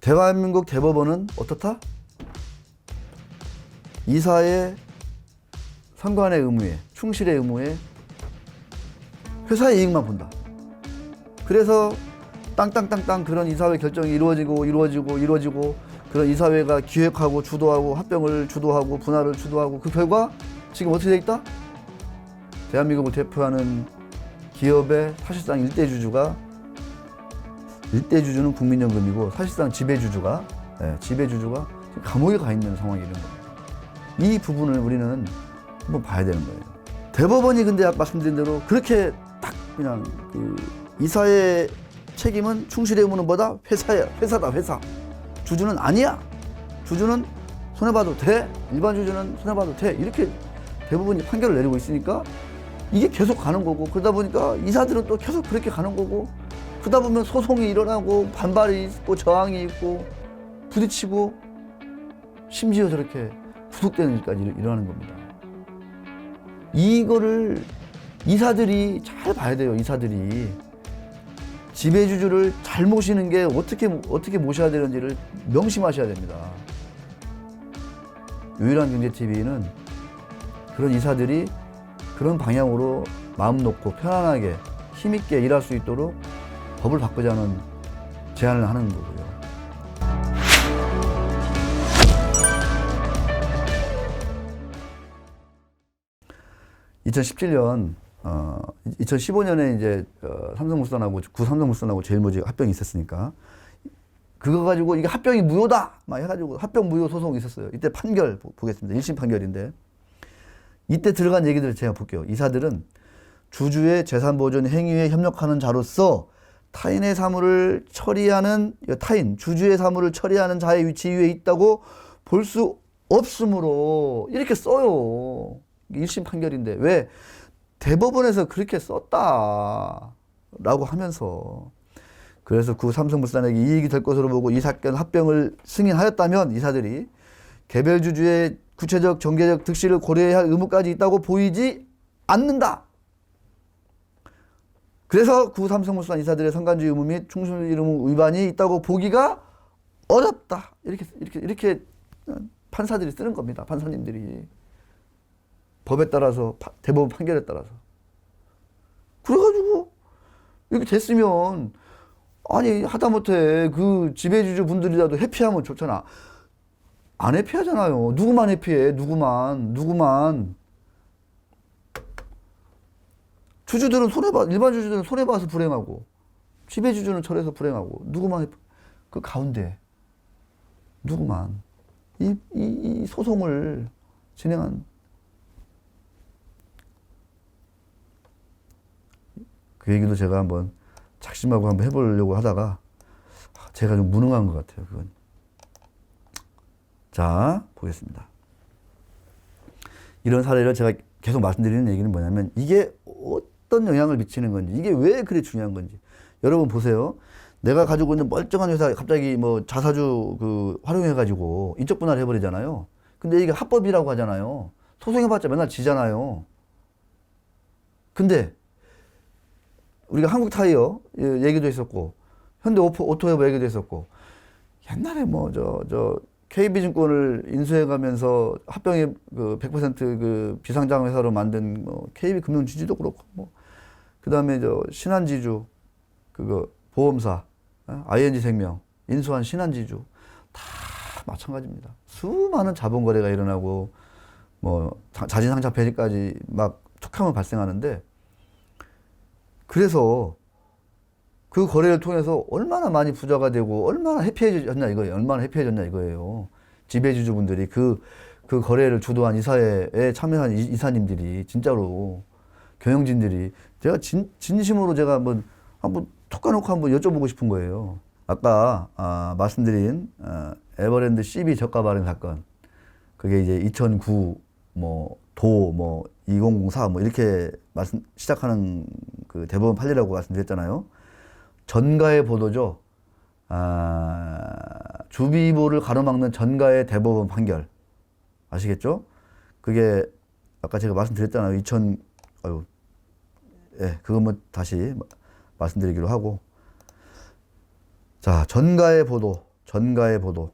대한민국 대법원은 어떻다? 이사의 선관의 의무에, 충실의 의무에 회사의 이익만 본다. 그래서 땅땅땅땅 그런 이사회 결정이 이루어지고 그런 이사회가 기획하고 주도하고 합병을 주도하고 분할을 주도하고 그 결과 지금 어떻게 돼 있다? 대한민국을 대표하는 기업의 사실상 일대주주는 국민연금이고 사실상 지배주주가 지금 감옥에 가 있는 상황이 이런 겁니다. 이 부분을 우리는 한번 봐야 되는 거예요. 대법원이 근데 아까 말씀드린 대로 그렇게 딱 그냥 그 이사의 책임은 충실의 의무는 뭐다? 회사야. 회사다. 회사. 주주는 아니야. 주주는 손해봐도 돼. 일반 주주는 손해봐도 돼. 이렇게 대법원이 판결을 내리고 있으니까 이게 계속 가는 거고, 그러다 보니까 이사들은 또 계속 그렇게 가는 거고, 그러다 보면 소송이 일어나고 반발이 있고 저항이 있고 부딪히고 심지어 저렇게 구속되는 일까지 일어나는 겁니다. 이거를 이사들이 잘 봐야 돼요. 이사들이 지배주주를 잘 모시는 게 어떻게 모셔야 되는지를 명심하셔야 됩니다. 유일한 경제TV는 그런 이사들이 그런 방향으로 마음 놓고 편안하게 힘있게 일할 수 있도록 법을 바꾸자는 제안을 하는 거고요. 2015년에 이제 삼성물산하고 구삼성물산하고 제일모직 합병이 있었으니까 그거 가지고 이게 합병이 무효다 막 해가지고 합병 무효 소송이 있었어요. 이때 판결 보겠습니다. 1심 판결인데 이때 들어간 얘기들 제가 볼게요. 이사들은 주주의 재산 보존 행위에 협력하는 자로서 타인의 사물을 처리하는 주주의 사물을 처리하는 자의 지위에 있다고 볼 수 없으므로 이렇게 써요. 1심 판결인데 왜 대법원에서 그렇게 썼다라고 하면서 그래서 삼성물산에게 이익이 될 것으로 보고 이 사건 합병을 승인하였다면 이사들이 개별 주주의 구체적 정계적 득실을 고려해야 할 의무까지 있다고 보이지 않는다. 그래서 삼성물산 이사들의 선관주의 의무 및 충실의 의무 위반이 있다고 보기가 어렵다. 이렇게 판사들이 쓰는 겁니다. 판사님들이. 법에 따라서 대법원 판결에 따라서. 그래가지고 이렇게 됐으면 아니 하다못해 그 지배주주 분들이라도 회피하면 좋잖아. 안 회피하잖아요. 누구만 회피해. 누구만. 주주들은 일반 주주들은 손해봐서 불행하고 지배주주는 철회해서 불행하고 누구만 회피, 그 가운데 누구만 이 소송을 진행한 그 얘기도 제가 한번 작심하고 한번 해보려고 하다가 제가 좀 무능한 것 같아요. 그건. 자, 보겠습니다. 이런 사례를 제가 계속 말씀드리는 얘기는 뭐냐면 이게 어떤 영향을 미치는 건지 이게 왜 그리 중요한 건지 여러분 보세요. 내가 가지고 있는 멀쩡한 회사 갑자기 뭐 자사주 활용해가지고 인적 분할을 해버리잖아요. 근데 이게 합법이라고 하잖아요. 소송해봤자 맨날 지잖아요. 근데 우리가 한국타이어 얘기도 했었고 현대오토웨버 얘기도 했었고 옛날에 KB증권을 인수해가면서 합병의 100% 비상장 회사로 만든 KB금융지주도 그렇고 그다음에 신한지주 보험사 ING생명 인수한 신한지주 다 마찬가지입니다. 수많은 자본 거래가 일어나고 자진상장 폐지까지 막 툭하면 발생하는데 그래서 그 거래를 통해서 얼마나 많이 부자가 되고 얼마나 해피해졌냐 이거예요. 지배주주분들이 그 거래를 주도한 이사회에 참여한 이사님들이 진짜로 경영진들이 제가 진심으로 제가 한번 톡 까놓고 한번 여쭤보고 싶은 거예요. 아까 말씀드린 에버랜드 CB 저가 발행 사건 그게 이제 2009 2004 이렇게 시작하는 그 대법원 판례라고 말씀드렸잖아요. 전가의 보도죠. 주비보를 가로막는 전가의 대법원 판결 아시겠죠? 그게 아까 제가 말씀드렸잖아요. 그것만 다시 말씀드리기로 하고 자, 전가의 보도 전가의 보도.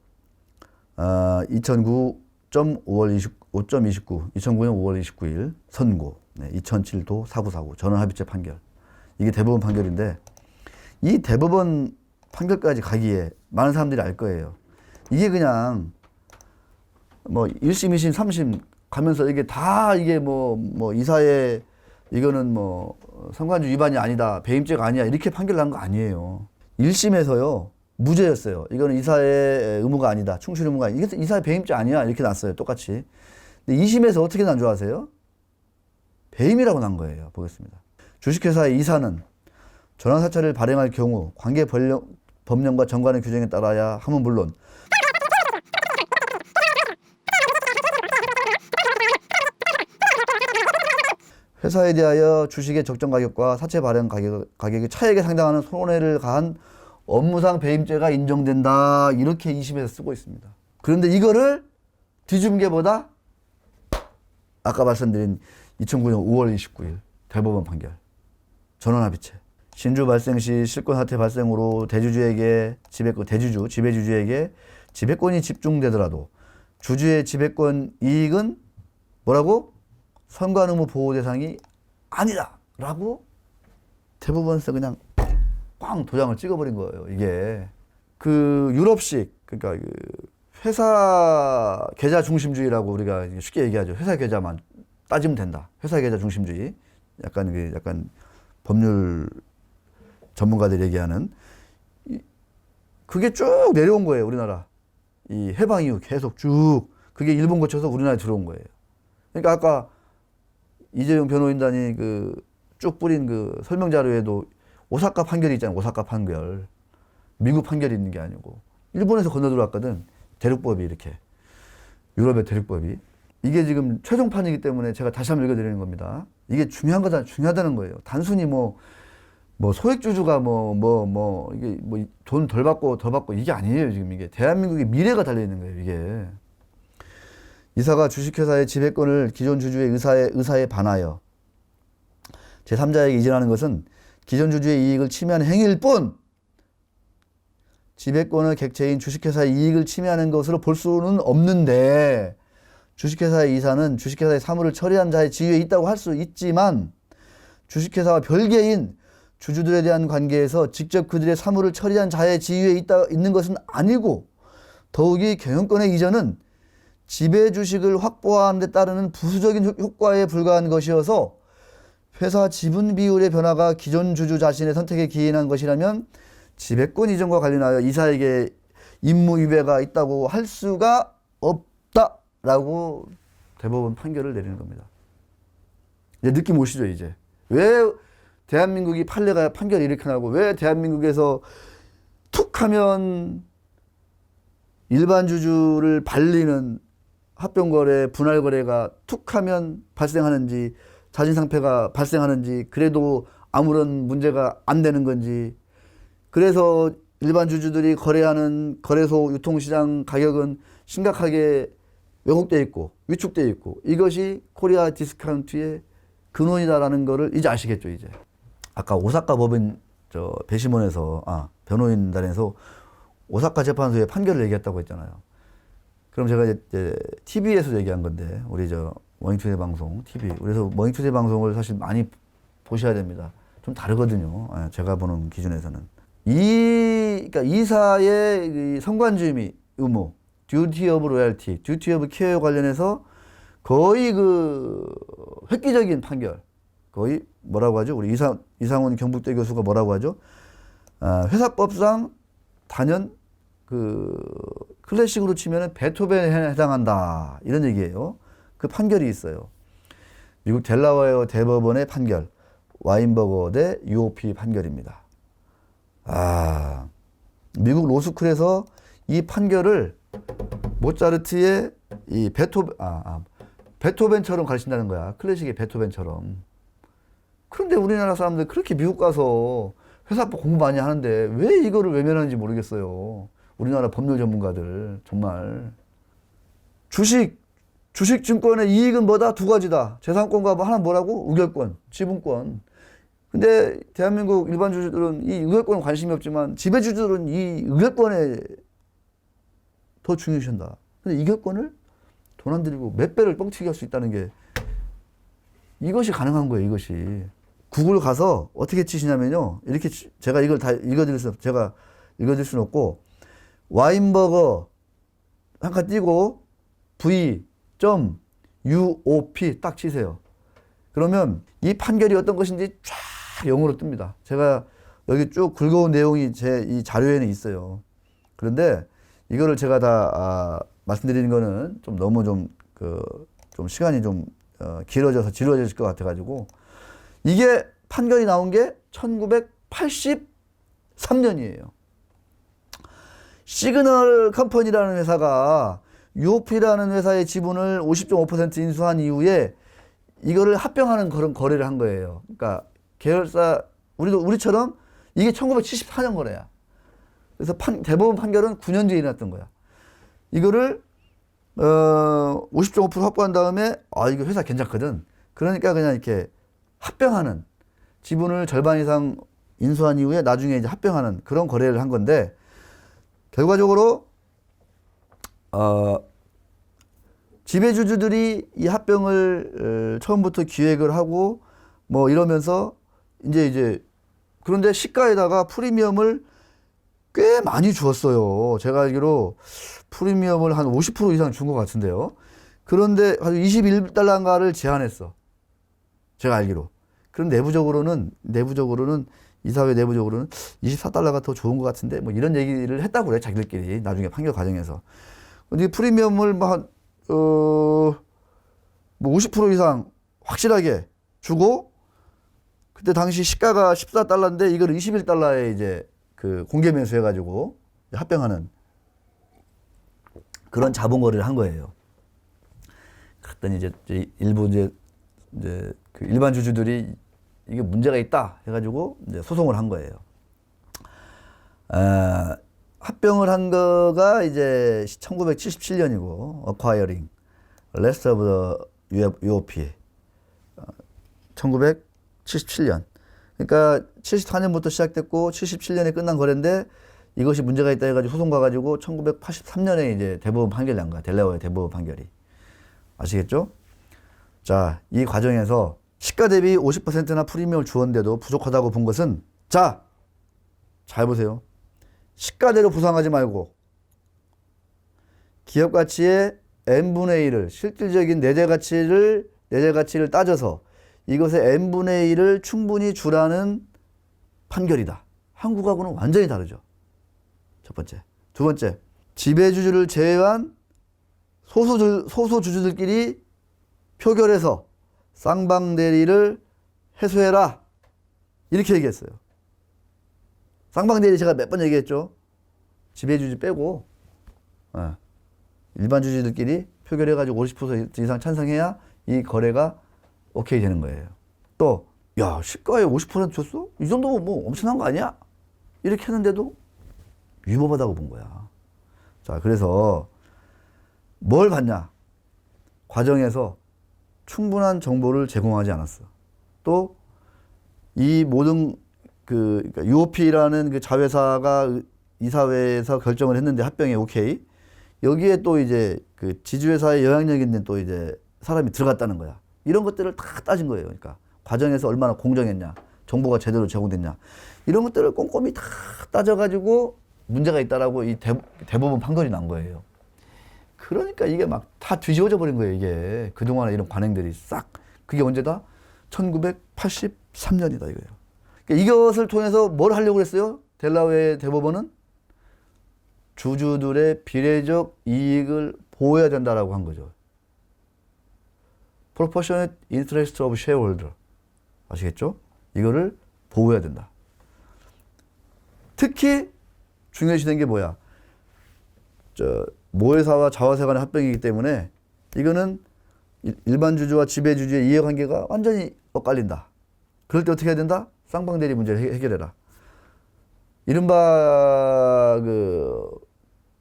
2009 5.29, 2009년 5월 29일 선고. 2007도 4949 전원합의체 판결. 이게 대법원 판결인데 이 대법원 판결까지 가기에 많은 사람들이 알 거예요. 이게 그냥 뭐 1심, 2심, 3심 가면서 이게 다 이게 뭐 이사회 이거는 뭐 성관주 위반이 아니다, 배임죄가 아니야 이렇게 판결 난 거 아니에요. 1심에서요 무죄였어요. 이거는 이사의 의무가 아니다, 충실 의무가 아니다. 이게 이사의 배임죄 아니야 이렇게 났어요. 똑같이. 근데 2심에서 어떻게 난 줄 아세요? 배임이라고 난 거예요. 보겠습니다. 주식회사의 이사는 전환사채를 발행할 경우 관계 법령과 정관의 규정에 따라야 함은 물론 회사에 대하여 주식의 적정 가격과 사채 발행 가격의 차액에 상당하는 손해를 가한 업무상 배임죄가 인정된다. 이렇게 2심에서 쓰고 있습니다. 그런데 이거를 뒤집은 게 뭐다? 아까 말씀드린 2009년 5월 29일 대법원 판결. 전원합의체. 신주 발생 시 실권 사태 발생으로 대주주에게 지배주주에게 지배권이 집중되더라도 주주의 지배권 이익은 뭐라고? 선관의무 보호 대상이 아니다 라고 대법원에서 그냥 꽝 도장을 찍어버린 거예요. 이게 그 유럽식, 그러니까 그 회사 계좌 중심주의라고 우리가 쉽게 얘기하죠. 회사 계좌만 따지면 된다. 회사 계좌 중심주의. 약간 법률 전문가들이 얘기하는 그게 쭉 내려온 거예요. 우리나라 이 해방 이후 계속 쭉 그게 일본 거쳐서 우리나라에 들어온 거예요. 그러니까 아까 이재용 변호인단이 그 쭉 뿌린 그 설명 자료에도 오사카 판결이 있잖아요. 오사카 판결. 미국 판결이 있는 게 아니고 일본에서 건너 들어왔거든. 대륙법이 이렇게. 유럽의 대륙법이. 이게 지금 최종판이기 때문에 제가 다시 한번 읽어드리는 겁니다. 이게 중요하다는 거예요. 단순히 뭐 소액주주가 이게 돈 덜 받고 더 받고 이게 아니에요. 지금 이게 대한민국의 미래가 달려있는 거예요. 이게. 이사가 주식회사의 지배권을 기존 주주의 의사에 반하여 제3자에게 이전하는 것은 기존 주주의 이익을 침해하는 행위일 뿐 지배권의 객체인 주식회사의 이익을 침해하는 것으로 볼 수는 없는데 주식회사의 이사는 주식회사의 사물을 처리한 자의 지위에 있다고 할 수 있지만 주식회사와 별개인 주주들에 대한 관계에서 직접 그들의 사물을 처리한 자의 지위에 있는 것은 아니고 더욱이 경영권의 이전은 지배 주식을 확보하는 데 따르는 부수적인 효과에 불과한 것이어서 회사 지분 비율의 변화가 기존 주주 자신의 선택에 기인한 것이라면 지배권 이전과 관련하여 이사에게 임무 위배가 있다고 할 수가 없다라고 대법원 판결을 내리는 겁니다. 이제 느낌 오시죠, 이제. 왜 대한민국이 판례가 판결이 이렇게 나고 왜 대한민국에서 툭 하면 일반 주주를 발리는 합병거래, 분할거래가 툭 하면 발생하는지 자진상폐가 발생하는지 그래도 아무런 문제가 안 되는 건지 그래서 일반 주주들이 거래하는 거래소 유통시장 가격은 심각하게 왜곡되어 있고 위축되어 있고 이것이 코리아 디스카운트의 근원이다라는 거를 이제 아시겠죠. 이제 아까 오사카 법인 배심원에서 변호인단에서 오사카 재판소의 판결을 얘기했다고 했잖아요. 그럼 제가 이제 TV에서 얘기한 건데 우리 머닝투데이 방송 TV. 그래서 머닝투데이 방송을 사실 많이 보셔야 됩니다. 좀 다르거든요. 제가 보는 기준에서는. 그러니까 이사의 성관주의 의무, 듀티 오브 로열티, 듀티 오브 케어 관련해서 거의 그 획기적인 판결. 거의 뭐라고 하죠? 우리 이상훈 경북대 교수가 뭐라고 하죠? 회사법상 단연 클래식으로 치면은 베토벤에 해당한다. 이런 얘기예요. 그 판결이 있어요. 미국 델라웨어 대법원의 판결. 와인버거 대 UOP 판결입니다. 미국 로스쿨에서 이 판결을 모차르트의 이 베토벤처럼 가르친다는 거야. 클래식의 베토벤처럼. 그런데 우리나라 사람들 그렇게 미국 가서 회사법 공부 많이 하는데 왜 이거를 외면하는지 모르겠어요. 우리나라 법률 전문가들 정말. 주식증권의 이익은 뭐다? 두 가지다. 재산권과 하나 뭐라고? 의결권, 지분권. 근데 대한민국 일반 주주들은 이 의결권에 관심이 없지만 지배주주들은 이 의결권에 더 중요시한다. 근데 이격권을 돈 안 들이고 몇 배를 뻥튀기 할 수 있다는 게 이것이 가능한 거예요, 이것이. 구글 가서 어떻게 치시냐면요. 이렇게 제가 이걸 다 제가 읽어드릴 수는 없고, 와인버거 한 칸 띄고 v.uop 딱 치세요. 그러면 이 판결이 어떤 것인지 쫙 영어로 뜹니다. 제가 여기 쭉 굵어온 내용이 제 이 자료에는 있어요. 그런데 이거를 제가 다 말씀드리는 거는 좀 너무 좀 시간이 좀 길어져서 지루해질 것 같아가지고, 이게 판결이 나온 게 1983년이에요. 시그널 컴퍼니라는 회사가 UOP라는 회사의 지분을 50.5% 인수한 이후에 이거를 합병하는 그런 거래를 한 거예요. 그러니까 계열사, 우리처럼 이게 1974년 거래야. 그래서 대법원 판결은 9년 뒤에 일어났던 거야. 이거를 50.5% 확보한 다음에 이거 회사 괜찮거든. 그러니까 그냥 이렇게 합병하는, 지분을 절반 이상 인수한 이후에 나중에 이제 합병하는 그런 거래를 한 건데, 결과적으로 지배주주들이 이 합병을 처음부터 기획을 하고 뭐 이러면서 이제 그런데 시가에다가 프리미엄을 꽤 많이 주었어요. 제가 알기로 프리미엄을 한 50% 이상 준 것 같은데요. 그런데 아주 21달러인가를 제한했어. 제가 알기로. 그럼 내부적으로는 이사회 내부적으로는 24달러가 더 좋은 것 같은데 뭐 이런 얘기를 했다고 그래, 자기들끼리. 나중에 판결 과정에서. 근데 프리미엄을 뭐 50% 이상 확실하게 주고, 그때 당시 시가가 14달러인데 이걸 21달러에 이제 공개 매수해가지고 합병하는 그런 자본 거래를 한 거예요. 그랬더니 이제 일부 그 일반 주주들이 이게 문제가 있다 해가지고 이제 소송을 한 거예요. 합병을 한 거가 이제 1977년이고, acquiring rest of the UOP 1977년. 그러니까 74년부터 시작됐고 77년에 끝난 거래인데, 이것이 문제가 있다 해가지고 소송 가가지고 1983년에 이제 대법원 판결이 난 거야. 델라웨어 대법원 판결이. 아시겠죠? 자, 이 과정에서 시가 대비 50%나 프리미엄을 주었는데도 부족하다고 본 것은, 자, 잘 보세요. 시가대로 보상하지 말고 기업 가치의 n분의 1을, 실질적인 내재 가치를 따져서 이것의 n분의 1을 충분히 주라는 판결이다. 한국하고는 완전히 다르죠. 첫 번째. 두 번째, 지배주주를 제외한 소수주주들끼리 표결해서 쌍방대리를 해소해라. 이렇게 얘기했어요. 쌍방대리 제가 몇 번 얘기했죠. 지배주주 빼고 일반 주주들끼리 표결해가지고 50% 이상 찬성해야 이 거래가 오케이 되는 거예요. 또, 야, 시가에 50% 줬어? 이 정도면 뭐 엄청난 거 아니야? 이렇게 했는데도 위법하다고 본 거야. 자, 그래서 뭘 봤냐? 과정에서 충분한 정보를 제공하지 않았어. 또 이 모든 그러니까 UOP라는 그 자회사가 이사회에서 결정을 했는데 합병에 오케이. 여기에 또 이제 그 지주회사의 영향력 있는 또 이제 사람이 들어갔다는 거야. 이런 것들을 다 따진 거예요. 그러니까 과정에서 얼마나 공정했냐, 정보가 제대로 제공됐냐, 이런 것들을 꼼꼼히 다 따져가지고 문제가 있다라고 이 대법원 판결이 난 거예요. 그러니까 이게 막 다 뒤집어져 버린 거예요, 이게. 그동안의 이런 관행들이 싹. 그게 언제다? 1983년이다, 이거예요. 그러니까 이것을 통해서 뭘 하려고 했어요? 델라웨어 대법원은 주주들의 비례적 이익을 보호해야 된다라고 한 거죠. Proportionate interest of shareholder. 아시겠죠? 이거를 보호해야 된다. 특히 중요시된 게 뭐야? 모회사와 자회사 간의 합병이기 때문에 이거는 일반 주주와 지배주주의 이해관계가 완전히 엇갈린다. 그럴 때 어떻게 해야 된다? 쌍방대리 문제를 해결해라. 이른바 그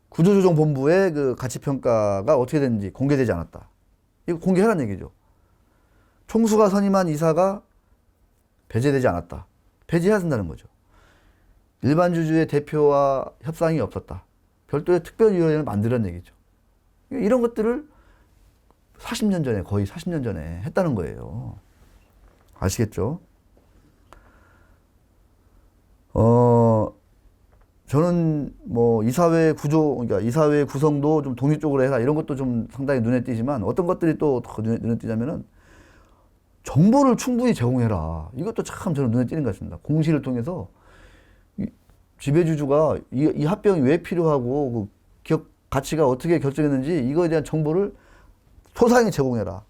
구조조정본부의 그 가치평가가 어떻게 되는지 공개되지 않았다. 이거 공개하라는 얘기죠. 총수가 선임한 이사가 배제되지 않았다. 배제해야 된다는 거죠. 일반 주주의 대표와 협상이 없었다. 별도의 특별위원회를 만들라는 얘기죠. 이런 것들을 40년 전에, 거의 40년 전에 했다는 거예요. 아시겠죠? 저는 뭐 이사회 구조, 그러니까 이사회 구성도 좀 독립적으로 해라 이런 것도 좀 상당히 눈에 띄지만 어떤 것들이 또 더 눈에 띄냐면은 정보를 충분히 제공해라. 이것도 참 저는 눈에 띄는 것 같습니다. 공시를 통해서 지배주주가 이 합병이 왜 필요하고 그 기업 가치가 어떻게 결정했는지 이거에 대한 정보를 소상히 제공해라.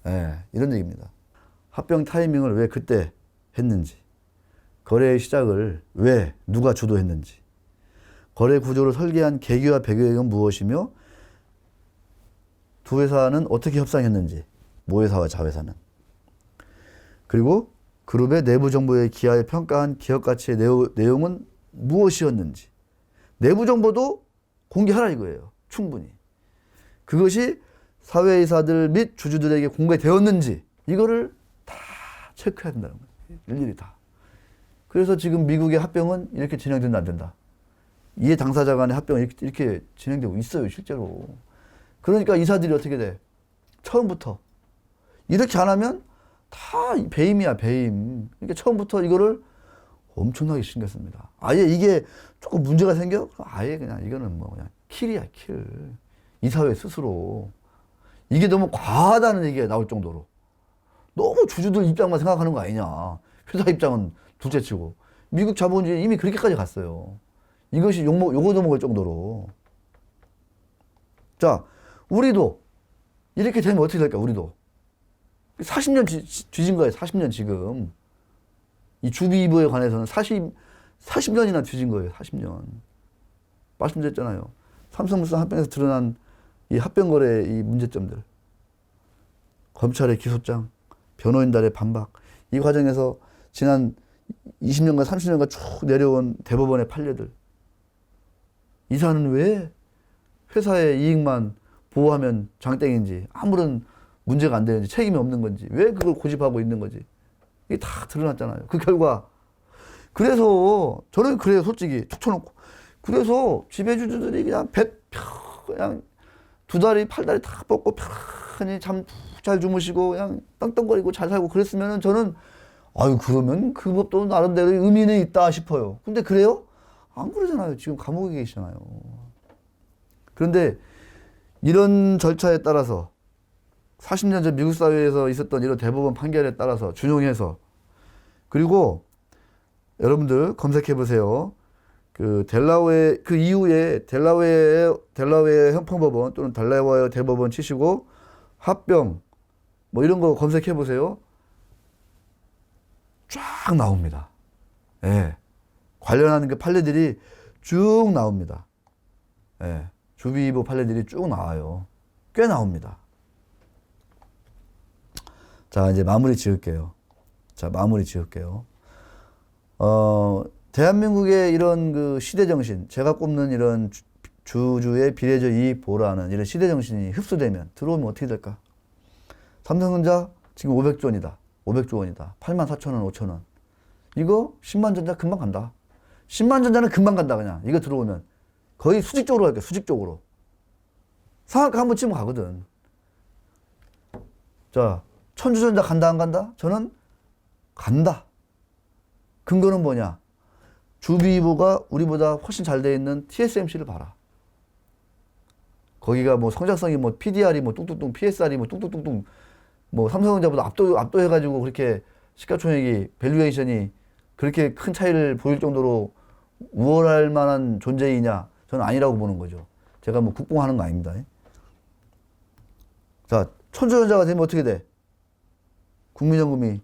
예, 이런 얘기입니다. 합병 타이밍을 왜 그때 했는지, 거래의 시작을 왜 누가 주도했는지, 거래 구조를 설계한 계기와 배경은 무엇이며 두 회사는 어떻게 협상했는지, 모회사와 자회사는. 그리고 그룹의 내부 정보에 기하에 평가한 기업 가치의 내용은 무엇이었는지. 내부 정보도 공개하라 이거예요. 충분히. 그것이 사회이사들 및 주주들에게 공개되었는지 이거를 다 체크해야 된다는 거예요. 일일이 다. 그래서 지금 미국의 합병은 이렇게 진행된다 안 된다. 이해 당사자 간의 합병은 이렇게 진행되고 있어요. 실제로. 그러니까 이사들이 어떻게 돼? 처음부터. 이렇게 안 하면 다 배임이야, 배임. 그러니까 처음부터 이거를 엄청나게 신경씁니다. 아예 이게 조금 문제가 생겨? 아예 그냥 이거는 뭐 그냥 킬이야, 킬. 이사회 스스로. 이게 너무 과하다는 얘기가 나올 정도로. 너무 주주들 입장만 생각하는 거 아니냐. 회사 입장은 둘째치고. 미국 자본주의 이미 그렇게까지 갔어요. 이것이 요거도 먹을 정도로. 자, 우리도 이렇게 되면 어떻게 될까, 우리도. 40년 뒤진 거예요, 40년 지금. 이 주비부에 관해서는 40년이나 뒤진 거예요, 40년. 말씀드렸잖아요. 삼성물산 합병에서 드러난 이 합병거래의 이 문제점들. 검찰의 기소장, 변호인단의 반박. 이 과정에서 지난 20년간, 30년간 쭉 내려온 대법원의 판례들. 이사는 왜 회사의 이익만 보호하면 장땡인지, 아무런 문제가 안 되는지, 책임이 없는 건지, 왜 그걸 고집하고 있는 건지. 이게 다 드러났잖아요. 그 결과. 그래서, 저는 그래요, 솔직히. 툭 쳐놓고. 그래서 지배주주들이 그냥 그냥 두 다리, 팔다리 다 뻗고 편히 잠 잘 주무시고 그냥 땅땅거리고 잘 살고 그랬으면은 저는 아유, 그러면 그 법도 나름대로 의미는 있다 싶어요. 근데 그래요? 안 그러잖아요. 지금 감옥에 계시잖아요. 그런데 이런 절차에 따라서 40년 전 미국 사회에서 있었던 이런 대법원 판결에 따라서 준용해서 그리고 여러분들 검색해 보세요. 그 델라웨어 그 이후에 델라웨어 형평법원 또는 델라웨어 대법원 치시고 합병 뭐 이런 거 검색해 보세요. 쫙 나옵니다. 예. 관련하는 그 판례들이 쭉 나옵니다. 예. 주비부 판례들이 쭉 나와요. 꽤 나옵니다. 자, 이제 마무리 지을게요. 대한민국의 이런 그 시대정신, 제가 꼽는 이런 주주의 비례적 이익 보호라는 이런 시대정신이 흡수되면, 들어오면 어떻게 될까? 삼성전자 지금 500조 원이다. 500조 원이다. 84,000원, 5,000원. 이거 10만 전자 금방 간다. 10만 전자는 금방 간다, 그냥. 이거 들어오면. 거의 수직적으로 갈게요, 수직적으로. 상한가 한번 치면 가거든. 자, 천주전자 간다, 안 간다? 저는 간다. 근거는 뭐냐? 주비부가 우리보다 훨씬 잘 돼 있는 TSMC를 봐라. 거기가 뭐 성장성이 뭐 PDR이 뭐 뚱뚱뚱, PSR이 뭐 뚱뚱뚱뚱, 뭐 삼성전자보다 압도해가지고 그렇게 시가총액이, 밸류에이션이 그렇게 큰 차이를 보일 정도로 우월할 만한 존재이냐? 저는 아니라고 보는 거죠. 제가 뭐 국뽕하는 거 아닙니다. 자, 천주전자가 되면 어떻게 돼? 국민연금이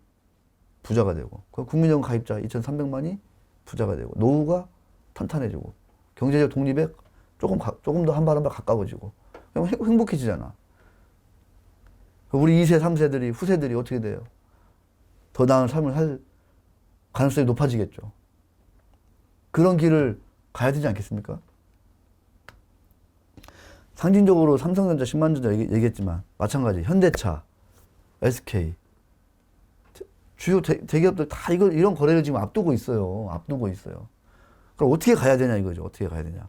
부자가 되고, 그 국민연금 가입자 2,300만이 부자가 되고, 노후가 탄탄해지고, 경제적 독립에 조금 더 한 발 한 발 가까워지고, 그럼 행복해지잖아. 우리 2세, 3세들이, 후세들이 어떻게 돼요? 더 나은 삶을 살 가능성이 높아지겠죠. 그런 길을 가야 되지 않겠습니까? 상징적으로 삼성전자, 신만전자 얘기했지만, 마찬가지, 현대차, SK, 주요 대기업들 다 이런 거래를 지금 앞두고 있어요. 그럼 어떻게 가야 되냐 이거죠. 어떻게 가야 되냐.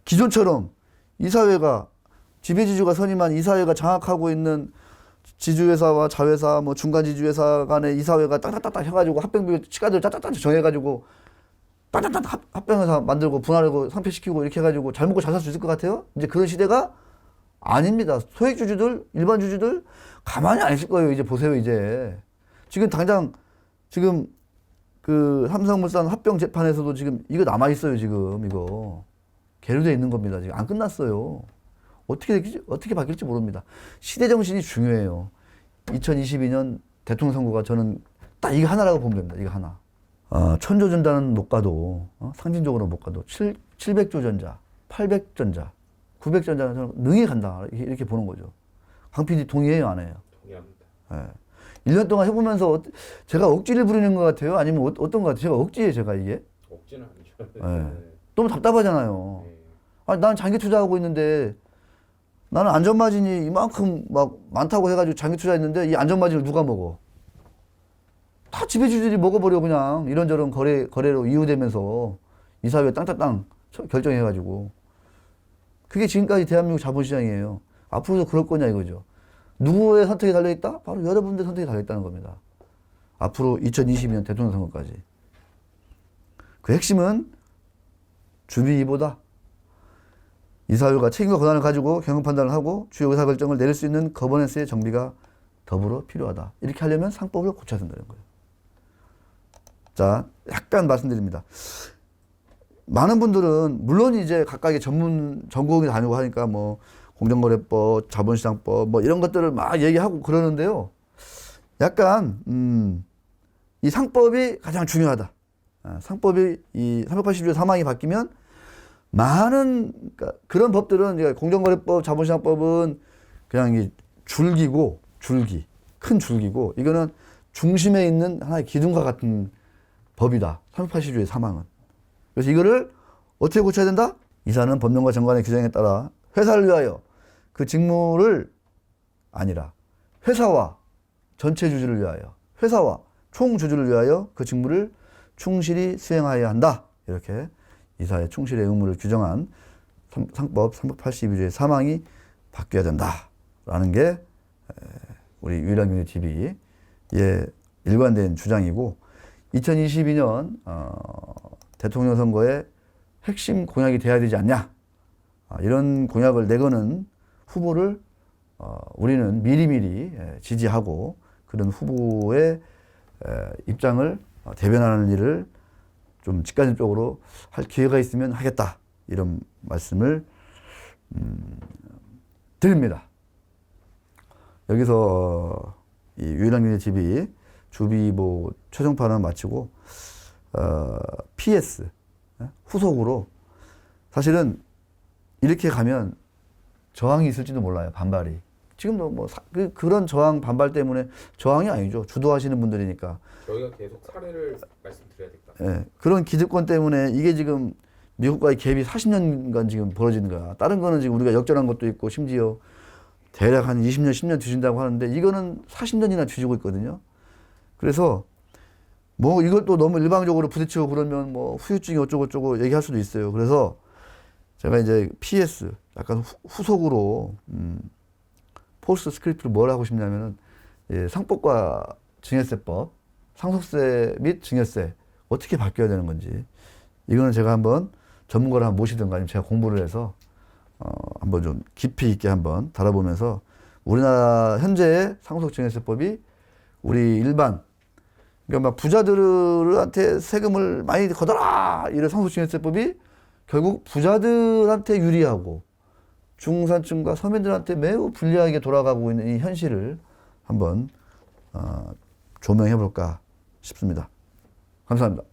기존처럼 이사회가 지배지주가 선임한 이사회가 장악하고 있는 지주회사와 자회사, 뭐 중간 지주회사 간의 이사회가 딱딱딱딱 해가지고 합병비 시가들 딱딱딱 정해가지고 딱딱딱 합병회사 만들고 분할하고 상폐시키고 이렇게 해가지고 잘 먹고 잘 살 수 있을 것 같아요? 이제 그런 시대가 아닙니다. 소액주주들, 일반 주주들 가만히 안 있을 거예요. 이제 보세요, 이제. 지금 당장 지금 그 삼성물산 합병 재판에서도 지금 이거 남아있어요, 지금 이거. 계류되어 있는 겁니다. 지금 안 끝났어요. 어떻게 바뀔지 모릅니다. 시대 정신이 중요해요. 2022년 대통령 선거가 저는 딱 이거 하나라고 보면 됩니다. 이거 하나. 천조 전자는 못 가도, 상징적으로 못 가도, 700조 전자, 800전자, 900전자는 저는 능히 간다. 이렇게 보는 거죠. 강 PD 동의해요, 안 해요? 동의합니다. 예. 1년 동안 해보면서 제가 억지를 부리는 것 같아요? 아니면 어떤 것 같아요? 제가 억지예요, 제가 이게? 억지는 아니죠. 예. 너무 답답하잖아요. 네. 아니, 난 장기 투자하고 있는데 나는 안전마진이 이만큼 막 많다고 해가지고 장기 투자했는데 이 안전마진을 누가 먹어? 다 지배주들이 먹어버려 그냥 이런저런 거래로 이유되면서 이사회 땅땅땅 결정해가지고 그게 지금까지 대한민국 자본시장이에요. 앞으로도 그럴 거냐 이거죠. 누구의 선택이 달려있다? 바로 여러분들 선택이 달려있다는 겁니다. 앞으로 2022년 대통령 선거까지. 그 핵심은 주비이보다 이사회가 책임과 권한을 가지고 경영 판단을 하고 주요 의사결정을 내릴 수 있는 거버넌스의 정비가 더불어 필요하다. 이렇게 하려면 상법을 고쳐야 된다는 거예요. 자, 약간 말씀드립니다. 많은 분들은 물론 이제 각각의 전공이 다니고 하니까 뭐 공정거래법, 자본시장법 뭐 이런 것들을 막 얘기하고 그러는데요. 약간 이 상법이 가장 중요하다. 상법이 이 380조 3항이 바뀌면 많은 그러니까 그런 법들은 그러니까 공정거래법, 자본시장법은 그냥 이 줄기고 큰 줄기고 이거는 중심에 있는 하나의 기둥과 같은 법이다. 380조의 3항은. 그래서 이거를 어떻게 고쳐야 된다? 이사는 법령과 정관의 규정에 따라 회사를 위하여 그 직무를 아니라 회사와 전체 주주를 위하여 회사와 총 주주를 위하여 그 직무를 충실히 수행하여야 한다. 이렇게 이사의 충실의 의무를 규정한 상법 382조의 3항이 바뀌어야 된다라는 게 우리 유일한 TV의 일관된 주장이고 2022년 대통령 선거의 핵심 공약이 돼야 되지 않냐 이런 공약을 내거는 후보를 우리는 미리미리 지지하고 그런 후보의 입장을 대변하는 일을 좀 직간접적으로 할 기회가 있으면 하겠다 이런 말씀을 드립니다. 여기서 이 유일한 TV 주비보 최종판은 마치고 PS 후속으로 사실은 이렇게 가면 저항이 있을지도 몰라요. 반발이. 지금도 뭐 그런 저항 반발 때문에 저항이 아니죠. 주도하시는 분들이니까. 저희가 계속 사례를 말씀드려야 될까? 예, 그런 기득권 때문에 이게 지금 미국과의 갭이 40년간 지금 벌어지는 거야. 다른 거는 지금 우리가 역전한 것도 있고 심지어 대략 한 20년, 10년 뒤진다고 하는데 이거는 40년이나 뒤지고 있거든요. 그래서 뭐 이걸 또 너무 일방적으로 부딪히고 그러면 뭐 후유증이 어쩌고저쩌고 얘기할 수도 있어요. 그래서 제가 이제 PS 약간 후속으로 포스트 스크립트를 뭘 하고 싶냐면은 상법과 증여세법, 상속세 및 증여세 어떻게 바뀌어야 되는 건지 이거는 제가 한번 전문가를 한번 모시든가 아니면 제가 공부를 해서 한번 좀 깊이 있게 한번 다뤄보면서 우리나라 현재의 상속증여세법이 우리 일반 그러니까 막 부자들한테 세금을 많이 걷어라 이런 상속증여세법이 결국 부자들한테 유리하고 중산층과 서민들한테 매우 불리하게 돌아가고 있는 이 현실을 한번 조명해 볼까 싶습니다. 감사합니다.